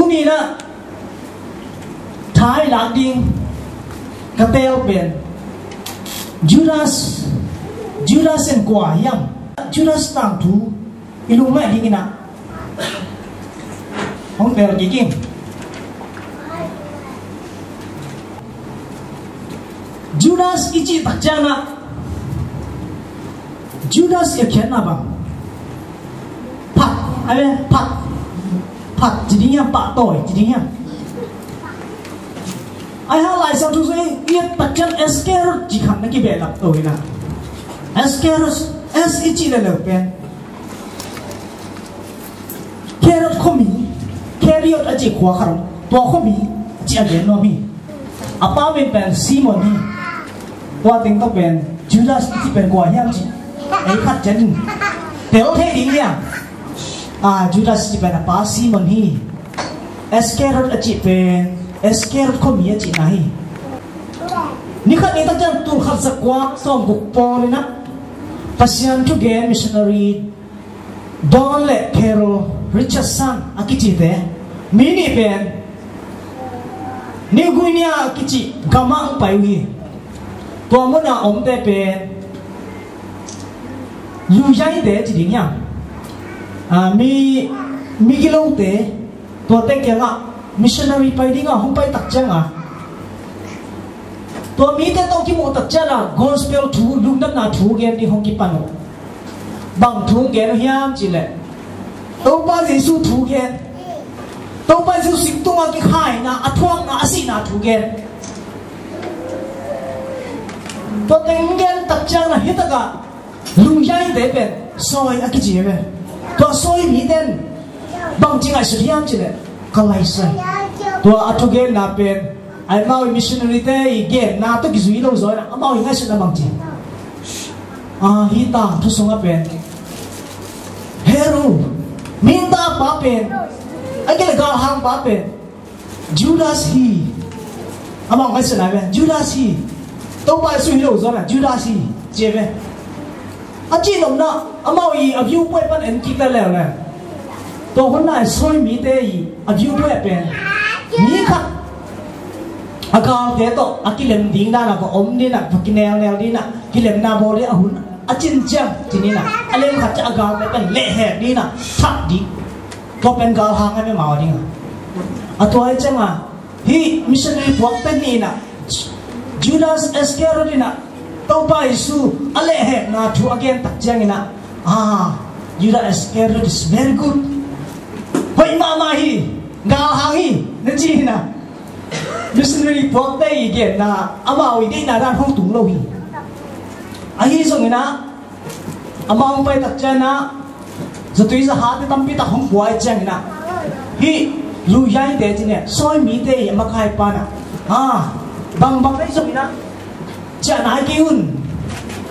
tu ni na Thai lạc ding katel ben Judas en kwa yam Judas tang tu ilung mai ding na hong bel giking Judas ichi takjana Judas ya kena bang pat jadinya pak toy jadinya ai ha lại sao tu say ia takjan eskerut jikhan na ki belak toy na eskerut es ichi le pen kerot khomi keriot aji khwa kharam to khomi chi age no mi apa men pen Simon ni qua tiếng tóc bèn Judas chỉ bèn quả nhang chỉ ấy khát chân tiểu thế đi nha Judas chỉ bèn apa Simon hi Iscariot chỉ bèn Iscariot không biết chỉ này ni khát ni ta chân tu khát sắc quá xong gục po lên á pasian tu gen missionary Don le Carol Richardson akichi te mini bèn ni guinia akichi gamang pai wi tua muốn là ông tê bền lưu giấy để chỉ định nhá mi cái lâu tế tua tê kia ngạ missionary bay đi ngạ không bay tắc chân tua mi tê tao kia một tắc chân gospel thu lung đâm na thu gen đi không kịp pan bằng thu gen nó hiam chỉ lệ tao ba Giêsu thu gen tao ba Giêsu sinh tung cái khai na thuang na asi na thu gen to tengen takcha na hitaka lungjai de ben soi akiji be to soi mi den bang jinga suriam chile kalai sai to atuge na pen ai mau missionary te ge na to gizui lo zoi na mau ngai sna bang ji hi ta thu songa pen heru minta pa pen agel ga hang pa pen Judas hi amang ngai sna be Judas hi tao bài suy hiểu rồi là Judas gì chế về chỉ nằm na mau y view quay bên em kita leo nè tao hôm nay soi mi tê y view quay bên mi khác cao thế to cái lem tiếng đó là có ôm đi nè cái neo đi nè cái lem na bò đi hun chín chăng chỉ nè lem khác chắc cao bên lệ hẹp đi nè thắt đi có bên cao hàng hay bên màu đi tôi chăng hi missionary buat bên này nè Judas Iscariot na tao ba Giêsu ale he na thu again tak jang na Judas Iscariot is very good hoi mama hi ga hang hi na chi na missionary pok dai again na amao di na ran hong tung lo hi hi song na amao pai tak jang na zatui za ha te tampi ta hong buai jang na hi lu yai te chi ne soi mi te ma khai pa na bằng đấy rồi na chả nói kêu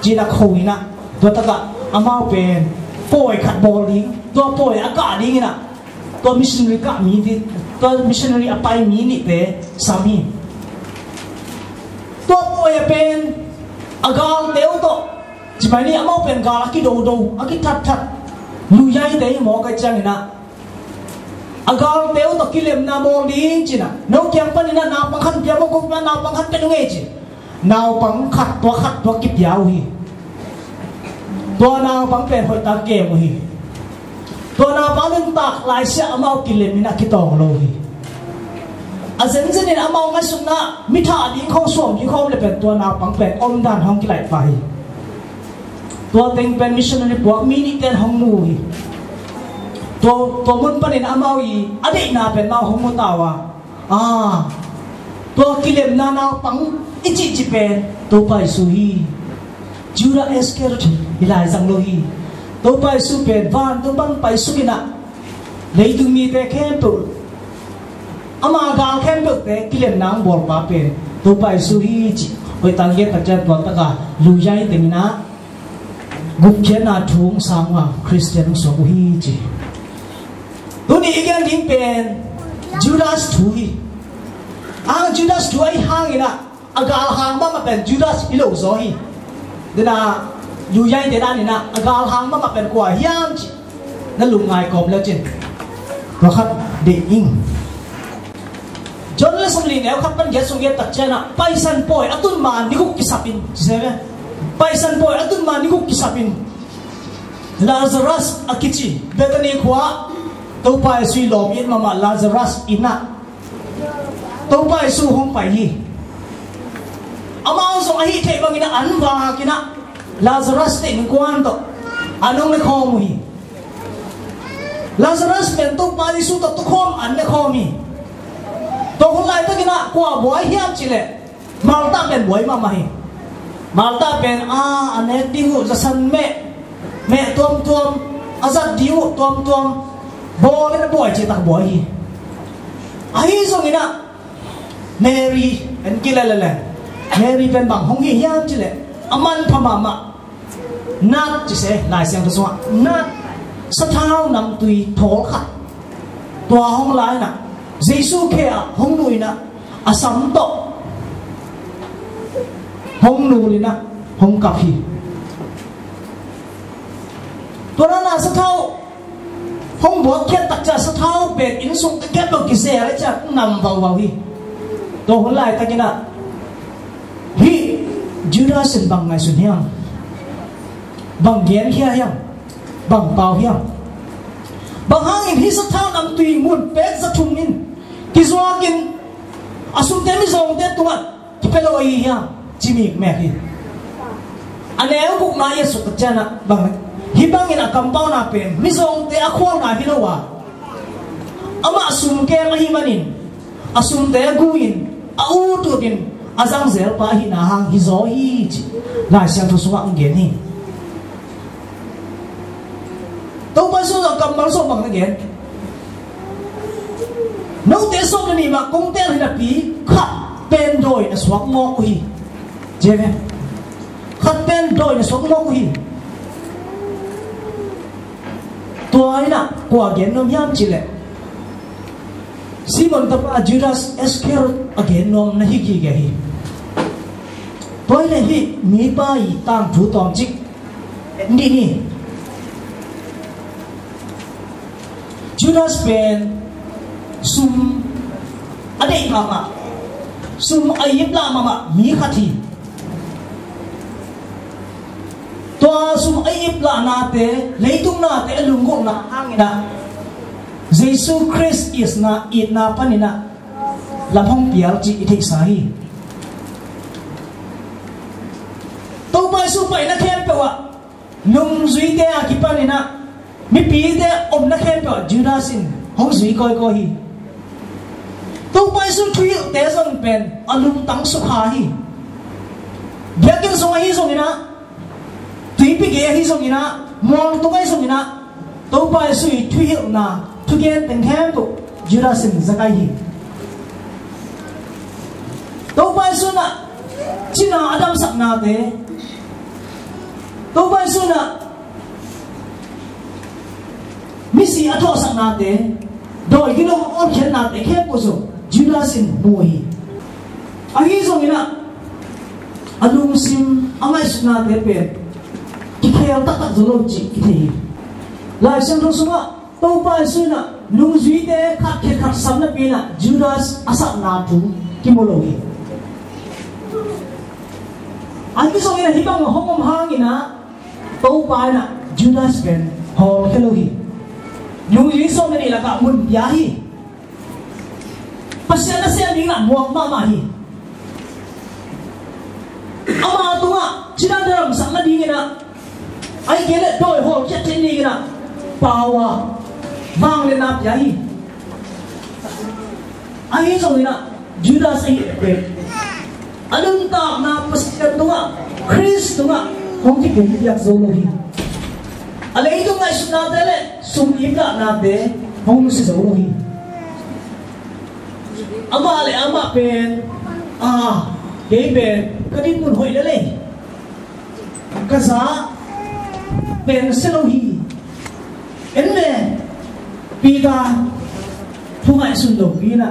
chỉ là khôi na tôi ta cả amao pen phôi khát bò đi tôi phôi cả đi na tôi missionary cả mi đi tôi missionary apai mi ni te sami tôi phôi pen agang teo to chỉ phải đi amao pen gala cái đầu cái thắt lu yai te mo cái chang na agang teo to kilem na mo ding china no kyang pan na na pangkhat pya mo ko na pangkhat pe nge chi naw pangkhat to kip yaw hi to naw pang pe hoi ta ke mo hi to na pang tak lai sia amao kilem na ki tong lo hi azen zen amao nga sum na mitha ding khong som ki khom le pe to na pang pe om dan hong ki lai pa hi to teng pen missionary buak mi ni ten hong mu hi to mun panin amao yi ade na pen na hong mo tawa to kilem na na pang ichi pen to pai su hi Judas Iscariot ilai sang lo hi to pai su pen van to bang pai su kina lei tu mi te khem tu ama gal khem tu te kilem nang bor pa pen to pai su hi chi oi tang ye ta chan to ta ka lu yai te na gup chen na thung sang wa Christian so hi chi tu ni igen ding pen Judas thu hi Judas thu ai hang ina agal hang ma pen Judas ilo zo hi dena yu yai te dan ina agal hang ma pen kwa hiam chi na lu ngai kom le chin to khat de ing John le som li neo khat pan ge sung ge tak chana paisan poi atun man ni ku kisapin sebe paisan poi atun man ni ku kisapin Lazarus akichi Bethany khwa to pai sui lom in mama Lazarus ina to pai su hong pai hi amao so ahi the bangina anwa kina Lazarus te ni kwan to anong le khom hi Lazarus ben to pai su to khom an le khom hi to hon lai ta kina kwa boy hiam chile malta ben boy mama hi malta ben ane tingu za san me tuam azat diu tuam bo le boy che tak boy hi ai so ina Mary en kilala Mary ben bang hong hi hiam chile aman phamama nat chi se lai siang so nat sa thao nam tui thol khat tua hong lai na Giêsu khe hong nui na asam to hong nu li na hong kap hi tua na sa thao hong bo khet tak cha sa thao ben in sung ta ket lo ki se ra cha nam vào hi to hon lai ta kina hi Judas in bang ngai sun hiam bang gen hia hiam bang pau hiam bang hang in hi sa thao nam tui mun pek sa thum in Kizuakin asum temi zong te tunga kipelo iya chimi meki aneu kuk na yesu kachana bang hibangin akampaw na pen mizong te akwang na hilowa ama asum ke mahimanin asum te guin autukin azang zel pa hinahang hizo hi la siang to suwa ang gen hi to pa su akampang so bang na gen nấu té sốt cái này mà công té là bí khát bên đồi là xoắn ngõ hi, chế về khát bên đồi là xoắn ngõ hi, tôi na qua gen nom yam chỉ lệ Simon tập Judas Iscariot again nom na hi ki ge hi tôi là hi mi ba yi tang thu tom chik ni Judas ben sum ade mama sum ayibla mama mi khati to sum ayibla na te leitung na te lungong na hangina Jesus Christ is na it na panina lapong pial chi ithik sahi to pai su pai na khem pewa nung zui te a kipanina mi pi te om na khem pewa Judasin hong zui koi ko hi to pai su thui te song pen alum tang su kha hi biakin song hi song ina tui pi ge hi song ina mong to kai song ina to pai su thui na thu gen teng hem to Judasin zakai hi to pai su na china adam sak na te to pai su na misi atho sak na te doi kilo on khen na te khe ko so Judasin moi ahi song ina alum sim amai suna te pe ki khel tak tak zolo chi ki thei lai sang ro sunga to pai su na lung zui te khat khe khat sam na pe na Judas asak na tu ki molo hi ahi song ina hibang hongom hangina to pai na Judas ben hol khelo hi lung zui so na ni la ka mun ya hi pasya na siya ni na muang mama hi ama tunga chinadaram sang na dingina ai kele doi ho chat ni gina pawa bang le nap ya hi ai so ni na Judas ai pe alun ta na pasya tunga Chris tunga hong ki kum yak zo lo hi alei tunga isna dele sum ibla na de hong si zo lo hi ama le ama pen ke pen kadin mun hoi le kaza pen selo hi enne pida thungai sun do pina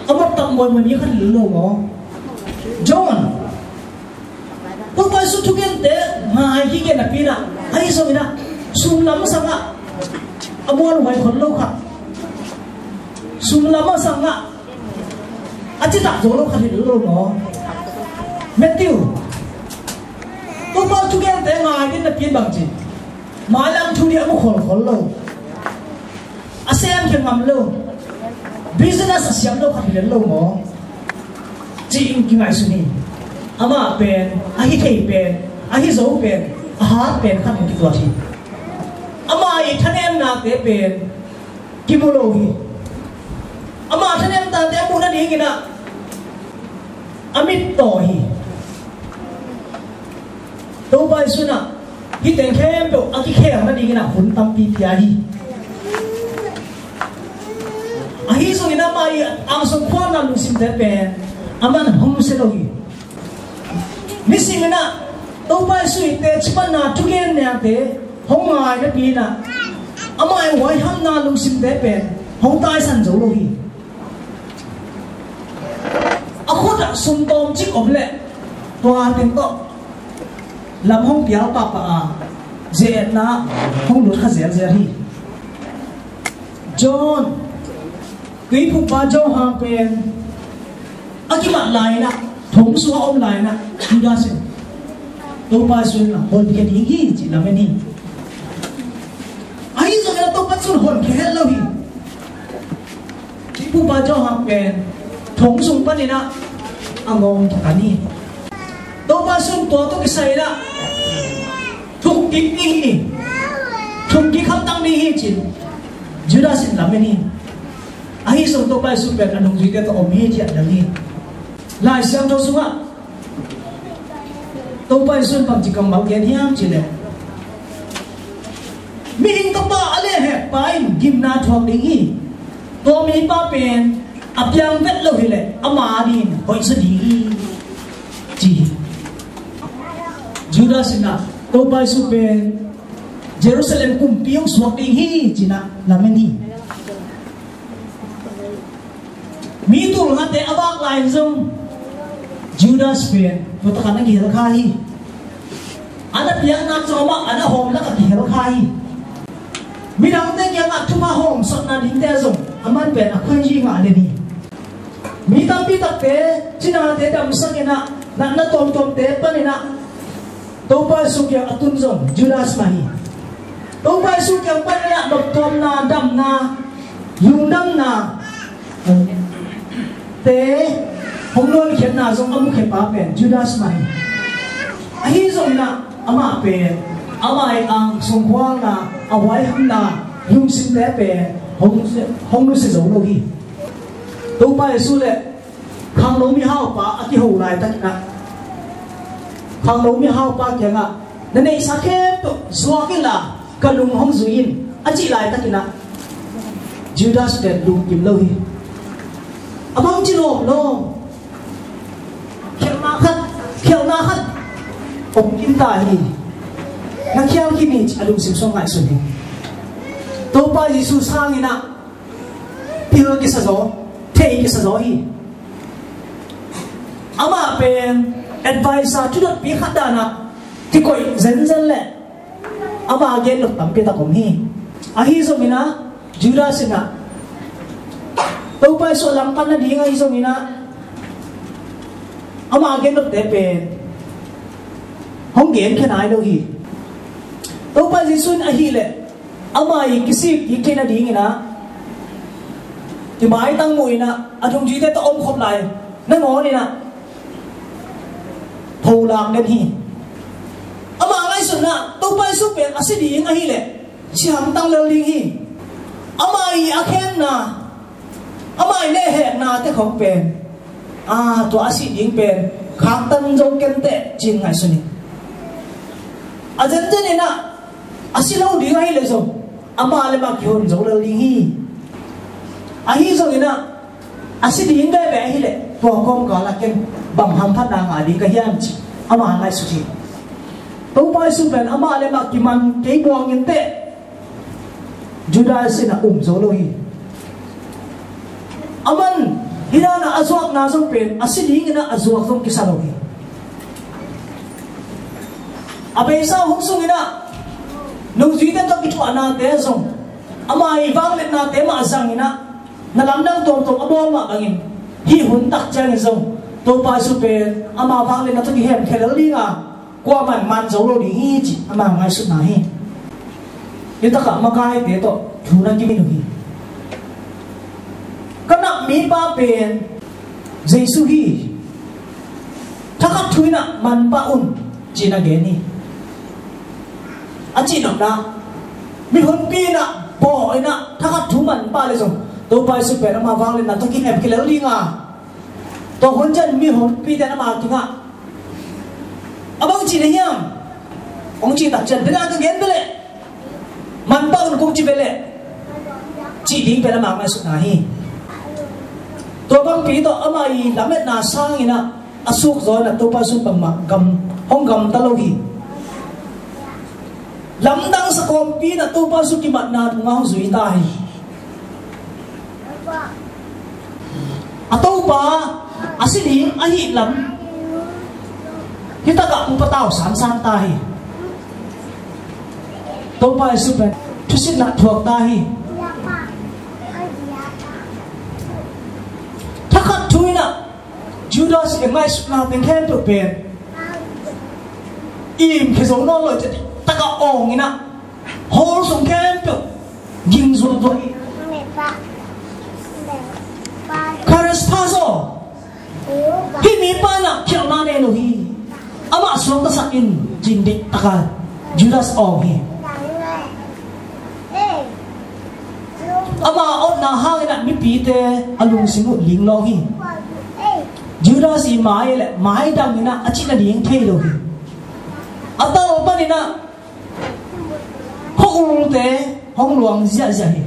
ama tam boy mun yi khan lo mo John to pa su thugen de ma hi ke na pina ai so ina sum lam sanga amon hoi khon lo kha sum lama sanga chỉ đặt rồi nó khăn thì được luôn nó Matthew tôi bao chú em té ngài đến là biến bằng gì mà làm chú địa một khổ lâu xem khi ngầm lâu business xem đâu khăn thì đến lâu nó chỉ cái ngài suy ama pen ahi thei pen ahi zo pen aha pen khan ki to thi ama I thanem na te pen kimolo hi ama thanem ta te mu na ni ngina amit to hi to bai suna hi ten khem to aki khem na ni ngina hun tam pi pia hi ahi so ina mai ang so khwa na lu sim te pen aman hom se lo hi Missing na tao bay suy te chpan na tugen na te hong ngai na pi na amai wai ham na lung sim te pen hong tai san zo lo hi a khot a sum tom chik om le toa ten to lam hong piao pa pa a je na hong lut kha zel zel hi John kui phu pa jo hang pen akima lai na thùng số ông lại nè đi ra xem tôi ba xuân là hồn cái gì chỉ là bên đi ấy rồi là tôi bắt xuân hồn cái lâu hi chỉ phụ ba cho hàng bèn thùng sung bên này nè anh ngon thật anh đi tôi ba xuân tôi cái say đó thùng kí đi thùng kí khắp tăng đi hi chỉ chưa ra xem làm bên đi ấy rồi tôi ba xuân bèn anh đồng gì cái tôi ôm hi chuyện là đi lại xem cho xuống ạ tôi bay xuân bằng chỉ cầm máu kén hiam chỉ này mình tập ba lệ hẹp bay kim na thuộc đi hi tôi mình ba pen áp yang vết lâu hi lệ ama đi hỏi sự đi chỉ Judas na tôi bay xuân pen Jerusalem cùng piong xuống đi hi chỉ na làm mình đi mi tu hate abak lain zong Judas pen vot kana gi hel khai ana piang na choma ana hom la ka hel khai mi dang te kyang a thuma hom sot na din te zong aman pen a khoi ji nga le ni mi tam pi tak te china te dam sakena na tom tom te panina to pa su kya atun zong Judas ma hi to pa su kya panina dok tom na dam na yung dam na te hong lon khen na zong amu khe pa pen Judas mai ahi zong na ama pen amai ang song khwang na awai ham na lung sin te pen hong lu se zo lo hi to pa su le khang lo mi hao pa aki ho lai tak na khang lo mi hao pa kya nga na nei sa khe to zwa ke la kalung hong zuin achi lai tak na Judas pen lung kim lo hi amang chilo lo khel na khat ông kim ta hi na khel ki ni alung sim song ngai sun hi to pa Jesu sang ina pil ki sa zo thei ki sa zo hi ama pen advice tu dot pi khat da na ti koi zen zen le ama gen lok tam pi ta kom hi a hi zo mina Judas ina to pa so lam pan na di ngai zo mina ama gen lok te pen hong gen khen ai đâu hi to pa Jesu a hi le ama i kisi ki kena di ngina ti mai tang mui na athong ji te to om khop lai na ngo ni na thâu lang den hi ama ngai sun na to pa su pen asidi ing a hi le chiam tang lo ling hi ama i a khen na ama i le he na te khop pen to asidi ing pen khang tan jo ken te chin ngai suni ajan jen na asilo di ngai le so ama le ma kyon zo lo ling hi a hi zo ina asidi ing be be hi le po kom ka la ken bam ham phat na nga di ka hiam chi ama ngai su chi to pai su pen ama le ma ki man ke buang in te Judas ina zo lo hi aman hina na azwak na zo pen asidi ing na azwak zong ki sa lo hi abe sa hong sung ina nung zui te to ki thwa na te zong ama i wang let na te ma zang ina na lam nang tom tom abo ma bangin hi hun tak chang zong to pa su pen ama wang le na to ki hem khel li nga qua man zo lo đi chi ama ngai su na hi ni ta ka ma kai te to thu na ki mi hi kana mi pa pen Jesu hi thaka thuina man pa un chi na ge ni a chi no na mi hun pi na bo ina thaka thu man pa le zong to pa su pen ama wang le na to ki hem khel li nga to hun jan mi hun pi te na ma ki nga abang chỉ này nhá, ông chỉ đặt chân bên là cái gen bên lệ, man bao cũng chỉ bên lệ, chỉ đi bên là mang mai sụt này, tôi băng phí tôi âm ai làm hết na sang như na, asuk rồi là tôi bao sụt bằng mặt gầm, không gầm ta lâu hi, lắm đang sa com phí là tôi bao sụt cái mặt na thùng áo dưới tai, tôi ba, asin hi, ahi lắm. Kita gak mau tahu san tahi. Topa super, tu sih nak thuak tahi. Takat thui na, Judas emai suna tengken tu pen. Im kesong non loh jadi, takat ong ina, hol song ken tu, ging zul tu. Karas paso, hini pana kiau nane lohi. Ama suang ta sakin jindik taka Judas ong hi ama on na hang na mi pi te alung singu ling lo hi Judas i mai dang ina achi na ding thei lo hi atao pa ni na hong te hong luang zia zia hi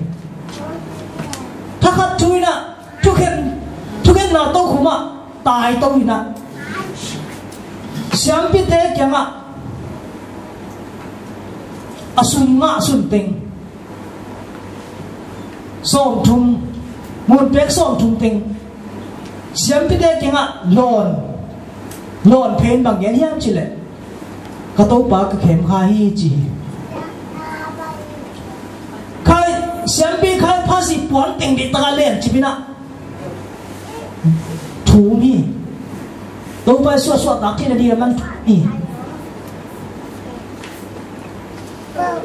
thakat thui na thuken na to khuma tai to ina siam pi te kya nga asun nga sun ting som thum mun pek som thum ting siam pi te kya nga lon pen bang yan hiam chile ka to pa ka khem kha hi chi khai siam pi khai phasi pon ting di ta len chi bina thu mi tôi phải suat tak ni dia man ni.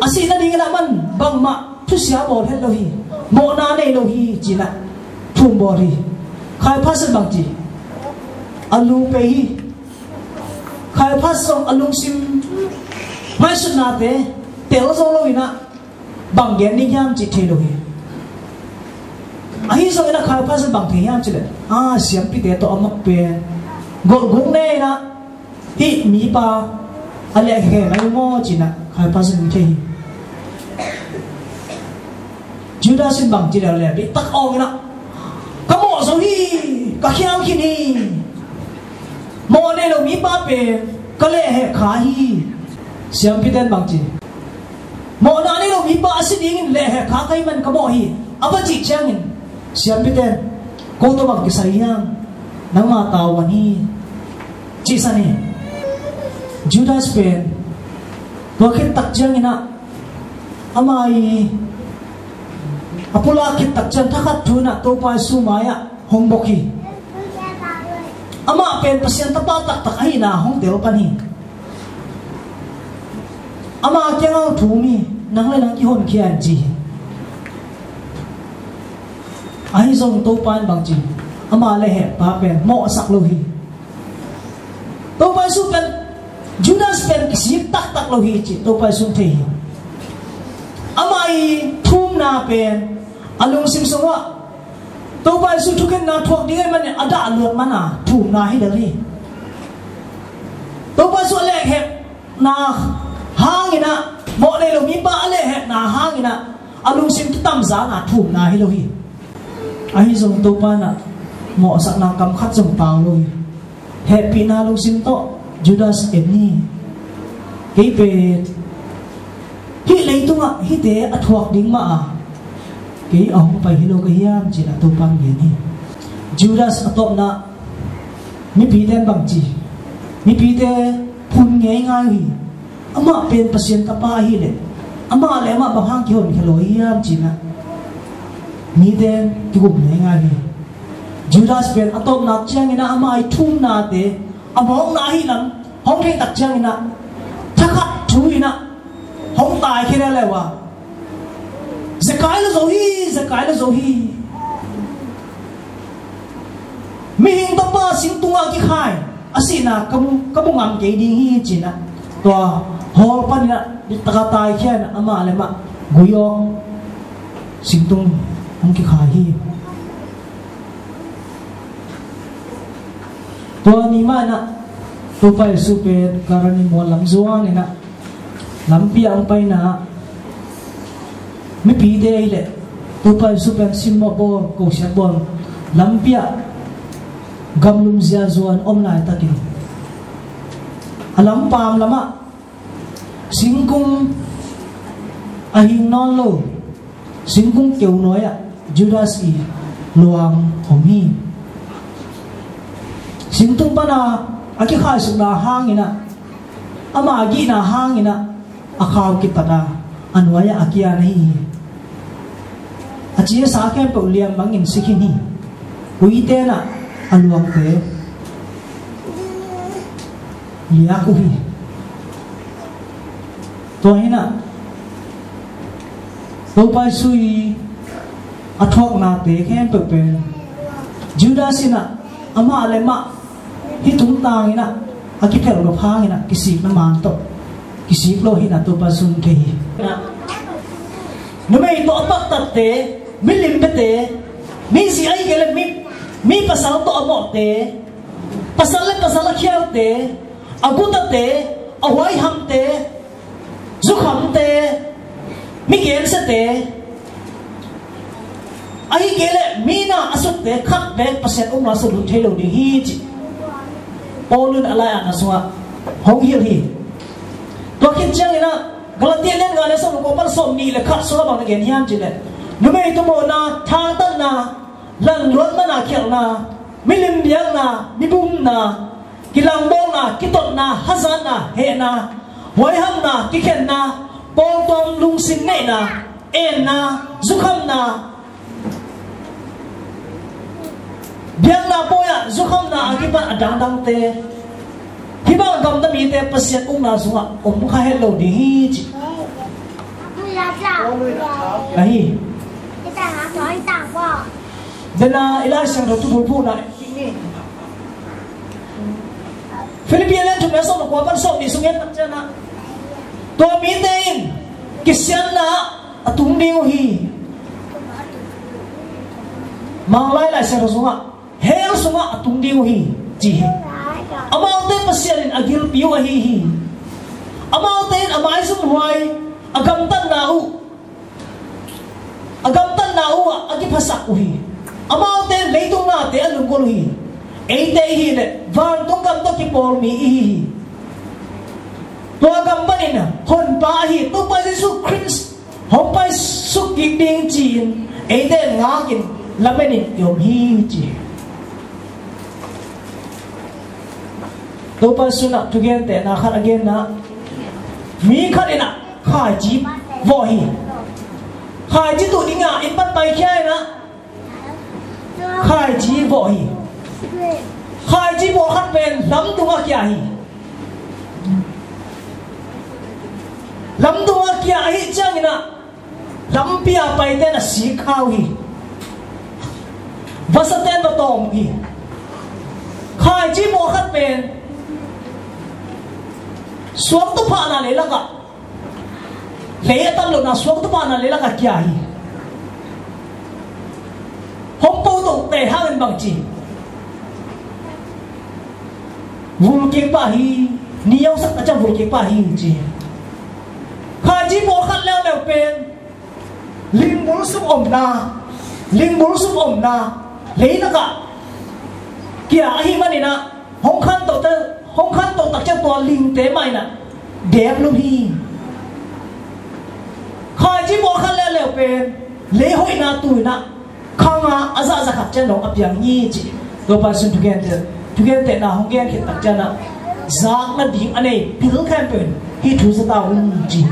Asin na dia man bang ma tu sia bo het lo hi. Mo na nei lo hi china. Thum bo ri. Khai phas bang chi. Alu pe hi. Khai phas song alung sim. Mai sun na te tel zo lo ina. Bang gen ni yam chi the lo hi. Ahi so ina khai phas bang the yam chi le. Siam pi te to amak pe. Gol gong ne na hi mi pa ale he mai mo china khai pa sin the Judas sin bang chira le bi tak ong na ka mo so hi ka khiao khi ni mo ne lo mi pa pe ka le he kha hi siam pi den bang chi mo na ne lo mi pa asin ding le he kha kai man ka mo hi aba chi chang in siam pi den ko to bang ki sai yang nang ma tawan hi chi sani Judas pen wakit tak jang ina amai apula kit tak jang thakat thuna to pa sumaya hongboki ama pen pasien tapa tak ai na hong del pani ama kyang thumi nang le nang ki hon khian chi ai zong to pan bang chi ama le he pa pen mo sak lo hi to pa su pen Judas pen kisip tak lo hi chi to pa su the ama i thum na pen alung sim songwa to pa su thuken na thok ding man ada alot mana thum na hi dali to pa su le he na hangina mo le lo mi pa le he na hangina alung sim tam za na thum na hi lo hi ai zong to pa na mo sak na kam khat jong pao loi happy na lo sim to Judas eni ke pe hi leitunga hi te athuak ding ma a ke ong pai hi lo ka hiam chi na to pang ye ni Judas atop na mi pi den bang chi mi pi te phun ngai ngai hi ama pen pasien ta pa hi le ama le ma bang hang ki hon khelo hiam chi na mi den ki gum ngai ngai hi Judas ben atom na chiang ina amai thum na te among na hi nam hong thei tak chiang ina thakhat thu ina hong tai khira lewa zakai la zo hi mi hing to pa sing tunga ki khai asina kamu ngam ke ding hi china to hol pan na di taka tai khian ama le ma guyo sing tung hong ki khai hi to ni ma na to pai super karani mo lam zuan ina lampi ang pai na mi pi de ile to pai super simmo bor ko sia bor lampia gamlum zia zuan omnai takin alam pam lama singkung ahing non lo singkung keu noya Judas i luang homi singtung pana aki khai suna hangina ama agi na hangina akhaw kitada anwaya akia nahi achie sa ke pauliam mangin sikhini uite na aluang te liya ko hi to hina to pai sui athok na te khem pe pe Judas ina ama lema hi tung tang ina aki phel ro phang ina kisip na man to kisip lo hi na to pa sun ke hi no me to apak tat te milim bete min si ai gele mi pasal to amo te pasal khiao te abuta te awai ham te zukham te mi gen se te ai gele mina asut te khat be paset ong na su lu thelo di hi chi polun alai an aswa hong hil hi to kin chang ina galatia len ga le so ko par som ni le khat so ba na gen hiam chi le no me to mo na thang tan na lan luan na khel na milim biang na mibum na kilang bong na kitot na hazan na he na wai ham na kikhen na pol tom lung sin nei na en na zukham na biang na poya zukham na akipan adang dang te hibang gam da mi te pasiat ung na sunga kha hello di hi chi ahi dana ila sang ro tu bu na Philippines len tu meso ko pan so ni sungen tak jana to mi tein kisyan na atung ding hi manglai lai sang ro sunga hel sunga atung ding hi ji amau te pasyarin agil piu hi amau te amai sum huai agam tan na u agi phasak hi amau te leitung na te alung ko hi ei te hi le van tung kam to ki por mi hi to gam banin hon pa hi to pa Jesu Christ hon pa su ki ding chin ei te nga kin lamenin yom hi chi to pa su na tu gen te na khat again na mi khat ina khai ji vo hi khai ji tu dinga in pat pai khai na khai ji vo hi khai ji vo khat pen lam tunga kya hi lam tunga kya hi chang ina lam pia pai te na si khau hi vasaten ba tom hi khai ji vo khat pen suak tu pa na le laka le atam lo na suak tu pa na le laka kya hi hom po to te ha en bang chi vul ke pa hi niyaw sak acha vul ke pa hi chi kha ji mo khat leo leo pen ling bul sum om na le laka kya hi manina hong khan to tak cha to ling te mai na dep lu hi khai ji mo khan le le pen le hoi na tu na khanga aza za khat chen long apyang ni chi to pa sun together na hong gen khit tak cha na zak na ding ane pil khan pen hi thu sa ta un ji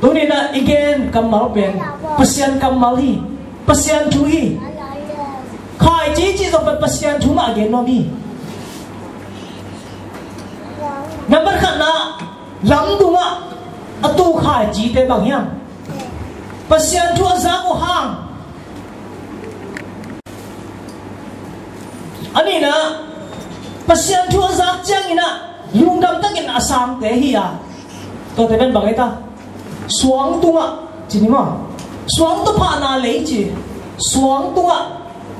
to ni na again kamal pen pasyan kamal hi pasyan thu hi khai chỉ rồi pasian chúng mà gen nó mi number khăn na lắm đúng ạ tu khai chỉ để bằng hiểm pasian chua giá của hàng anh ấy nè pasian chua giá chăng ina lung đam tắc in asam thế hi à tôi thấy bên bằng ấy ta xuống tung ạ chỉ mà xuống tu phá na lấy chỉ xuống tung ạ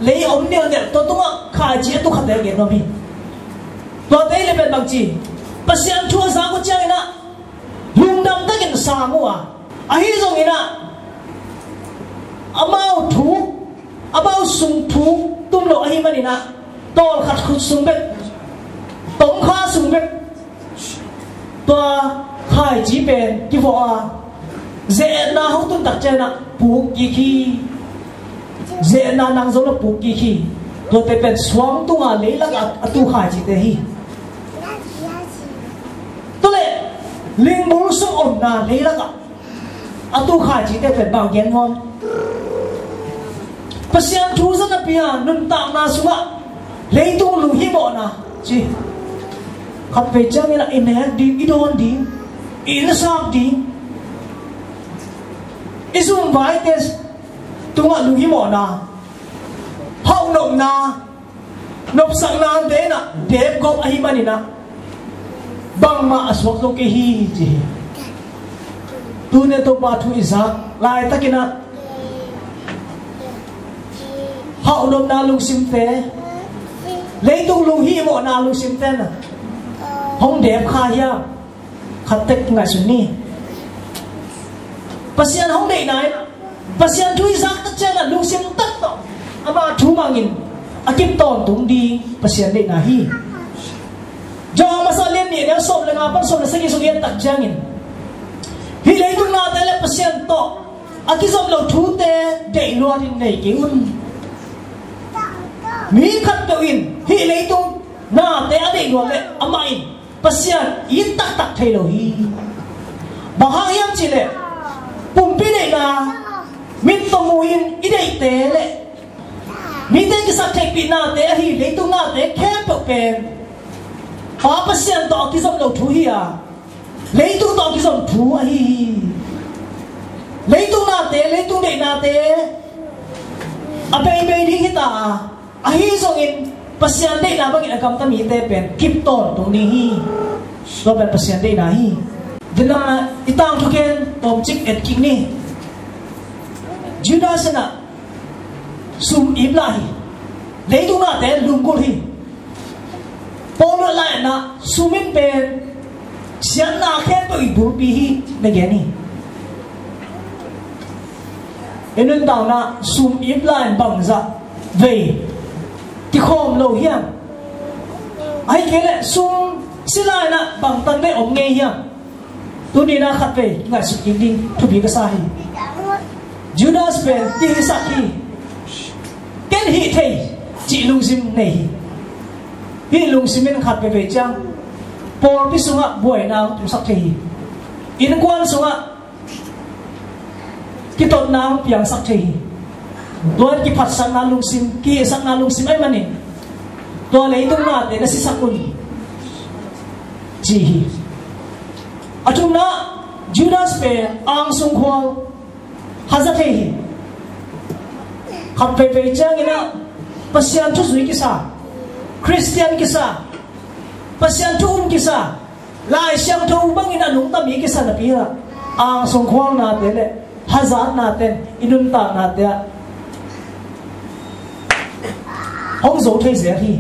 lấy ống điệu điệu tôi tung ạ khai chỉ tu khát để gen nó mi tôi thấy lên bên bằng chỉ pasian chua giá của chăng ina lung đam tắc in asam à ai rồi ina amau thu amau sung thu tum lo ahi manina tol khat khut sung bet tong kha sung bet to khai chỉ ben ki vo a ze na ho tum tak chena pu ki khi ze na nang zo na pu ki khi to te pen swang tu nga le la atu khai chỉ te hi to le ling bul sung om na le la atu khai chỉ te pen bang gen ngon pasian thu za na pia nun ta na sunga leitung lu hi mo na chi khat ve chang ina in ha di idon di in sap di isum vai tes tunga lu hi mo na hau nom na nop sang na de na dep gop ahi mani na bang ma aswak lo ke hi chi tu ne to pa thu isa lai takina hậu nôm na lung sim te lấy tung lung hi mo na lung sim te na hong đẹp kha ya khát tek ngai sun ni pasian hong dei nai pasian thui zak tak chen na lung sim tak to ama thu mangin akip ton tung di pasian dei na hi jong masalem ni ne som le nga pan som le sagi sugien tak jangin hi lấy tung na te le pasian to akizom lo thu te dei lo din nei ki un mi khát cầu in hi lấy tung na te ade lo le amain pasian in tak tak thei lo hi bahang yam chi le pum pi le na min to mu in i dei te le mi te ki sak thei pi na te hi lấy tung na te khem to pen pa pasian to ki som lo thu hi à lấy tung to ki som thu a hi lấy tung na te lấy tung dei na te a bei bei di hi ta ahi zong in pasian dei na bangin akam ta mi te pen kip ton tung ni hi so ben pasian dei na hi dina itang thuken tom chik et king ni Judas na sum ibla hi leitung na te lungkul hi polo la na sumin pen sian na khen to ibul pi hi na geni enun tang na sum ibla bang za về thì khom lâu hiang ai kể lại sung xin lại nè bằng tân với ông nghe hiang tôi đi ra khát về ngài sự kinh đinh thu bị cái sai Judas về đi sát hi cái hi thầy chị lung sim này hi lung sim mình khát về chăng Paul biết sung ạ buổi nào cũng sắc thầy in quan sung ạ cái tuần nào piang sắc thầy tôi ki phát sang na lung sim ki sang na lung sim ai mani tôi lấy tung na để nó si sakun chi atung na Judas pe ang sung khwal hazat hi khat pe chang ina pasian thu zui ki sa Christian ki sa pasian thu ki sa lai siang thu bang ina lung ta mi ki sa na pi ha ang sung khwal na te le hazat na ten inun ta na te hong zo thei zia hi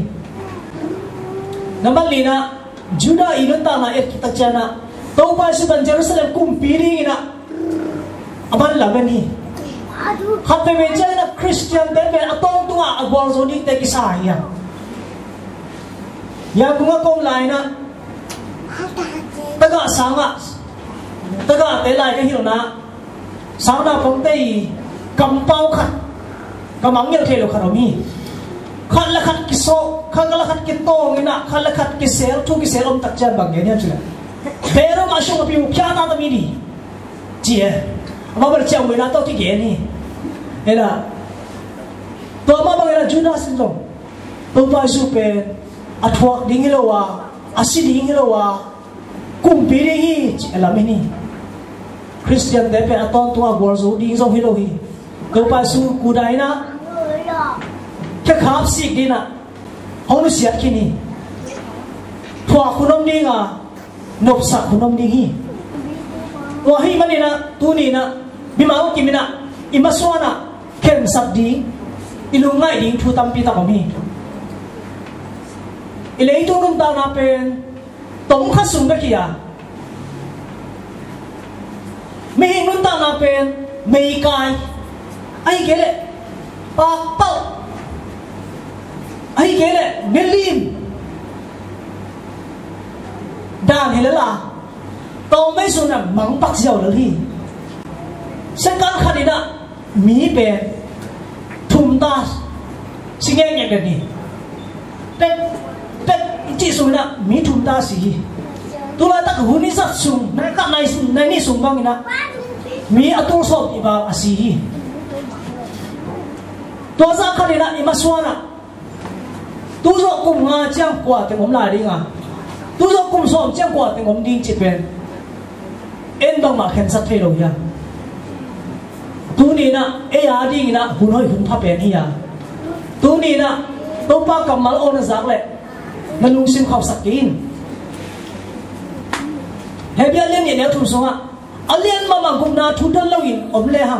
number lina Judah inun ta na et kita chana to pa su ban Jerusalem kum piri ina aban laban hi khat pe chana Christian te be atong tunga agwal zo ni te ki sa ya ya bunga kom lai na taga sanga taga te lai ka hi na sang na pom te kam pau khat kamang yel thelo kharomi khát là khát cái số khát là khát cái to nghe na khát là khát cái sel thu cái sel ông tắc chân bằng cái này chứ pero mà xong cái biểu kia na ta mi đi chị mà bây giờ người na to cái này này là ตัวมาบางอย่างจูดาสินลงตัวไปสุเป็นอัฐวกดิ้งฮิโลวาอาศิดิ้งฮิโลวากุมปีดิ้งฮีเอลามินีคริสเตียนเดเป็นอัตอนตัวบัวซูดิ้งซงฮิโลฮีตัวไปสุกูได้นะแค่ขับสิกดีนะห้องนู้เสียกินีทัวคุณน้องดิ้งอ่ะนบสักคุณน้องดิ้งฮีตัวฮีมันนี่นะตัวนี้นะบิมาอุกิมินะอิมาสวานะเข็มสับดิ้งอิลุงไงดิ้งทูตัมปีตาบมีอิเลตุนุ่มตานาเป็นตงขัดสุนเบกียมีนุ่มตานาเป็นไม่กายไอ้เกล็ดปากเป้าไอ้เกล็ดเนลิมด่านเฮลล่าตองไม่สุนันมังปักเจ้าเลยสังกัดขัดนี่นะมีเป็นทุ่มตาสิ่งอย่างนี้เป็นจีสุนะมีทุ่มตาสิตัวเราตักหุ่นนี่สักสุ่มในกันในนี่สุ่มบางนะมีอัตุสอบอีบาอาศิตัวสักขัดนี่นะอิมาสวานะตัวสอบกุมงาเจ้างกว่าแต่ผมลายดิ้งอ่ะตัวสอบกุมสอบเจ้างกว่าแต่ผมดิ้งจิตเป็นเอ็นต้องมาเข็นสักเท่าไหร่ตัวนี้นะเอ้ยอาดิ้งนะหุ่นห้อยหุ่นพับเป็นนี่อ่ะตัวนี้นะตัวป้ากำมัลโอนะสักเลยมันลุงซิมข้าวสักกินเฮียเลี้ยงเนี่ยทุกสงฆ์อันเลี้ยงมาบางกุมนาทุนดันเล่าอินอมเล่ฮะ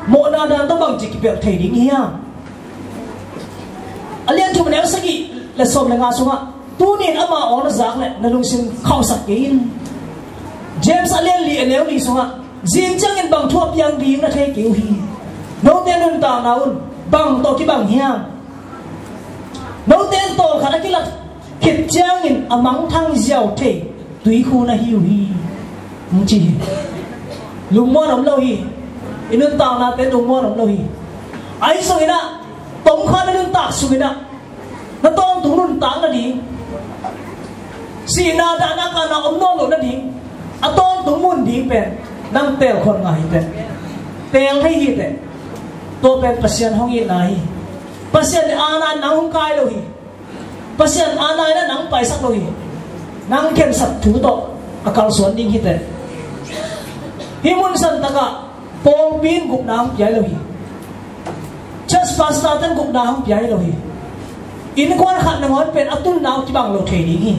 โมนาดันต้องบางจิกเปียกเทียดิ้งเฮียอันเลี้ยงทุกเนี่ยสักกี่และสมในงานสงฆ์ตัวนี้อามาโอนะสักเลยนั่นลุงซิมข้าวสักกินเจมส์อันเลี้ยงลีเลี้ยงลีสงฆ์จีนจังเงินบางทั่วเพียงดีนะเทกิวฮีโนเตนุนตานาอุนบางโตกี่บางเฮียโนเตนโตขนาดกี่ละคิดจังเงินอมังทั้งเจ้าเทตุยคูนะฮิวฮีมุจีลุงมัวน้ำเล่าฮีอินุนตานาเตลุงมัวน้ำเล่าฮีไอ้สุกินะตงข้านุนตาสุกินะนั่นตอนตุนุนตานะดีสีนาดานาการนาอมโนโลนะดีอัตอนตุมุนดีเป็นนั่งเตลคนง่ายเป็นเตลให้ฮิตเป็นตัวเป็นปัศยันห้องยินนายปัศยันอาณาหนังกายโลหิปัศยันอาณาหนังไปสักโลหินังเข้มสัตถุโตอากาศสวนดิ้งฮิตเป็นฮิมุนสันตะกะปองปีนกุบน้ำใหญ่โลหิชัสปาสตาตันกุบน้ำใหญ่โลหิอินควันขัดนังวันเป็นอัตุนน้ำที่บางโลเทดิ้งฮิ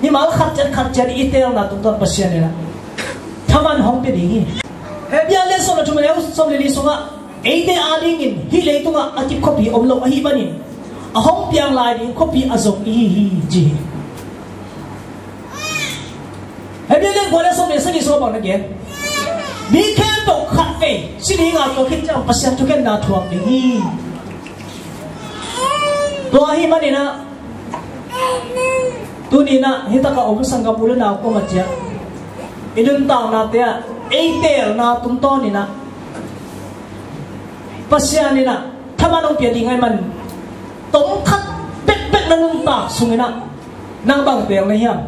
นี่มาขัดจัดอีเตลนาตุนต้นปัศยันเนี่ยทำมันห้องเป็นอย่างนี้เฮียเลี้ยงสมรภูมิแล้วสมรภูมิสงฆ์ไอ้เด็กอาดิ้งอินฮิเลตุงะอาทิตย์คบีอมโลอหิบันินห้องเปียงลายดิ้งคบีอาซงอีฮีจีเฮียเลี้ยงคนแล้วสมรภูมิสิ่งที่สมบัตินั่นเองมีแค่ตกขัดเฟยสิ่งที่งานตัวคิดจะปัสยันทุกแก่นาทวงดิ้งตัวอหิบันินะตัวนี้นะฮิตากะอมสังกับุลนาอุมาเจียอินุนตาวนาเตียเอเตลนาตุมโตนี่นะปัสยานี่นะถ้ามันต้องเปลี่ยนยังไงมันตงคัดเป็ดนั่นนุ่งตาสุงนะนางบางเตียงเลยฮะ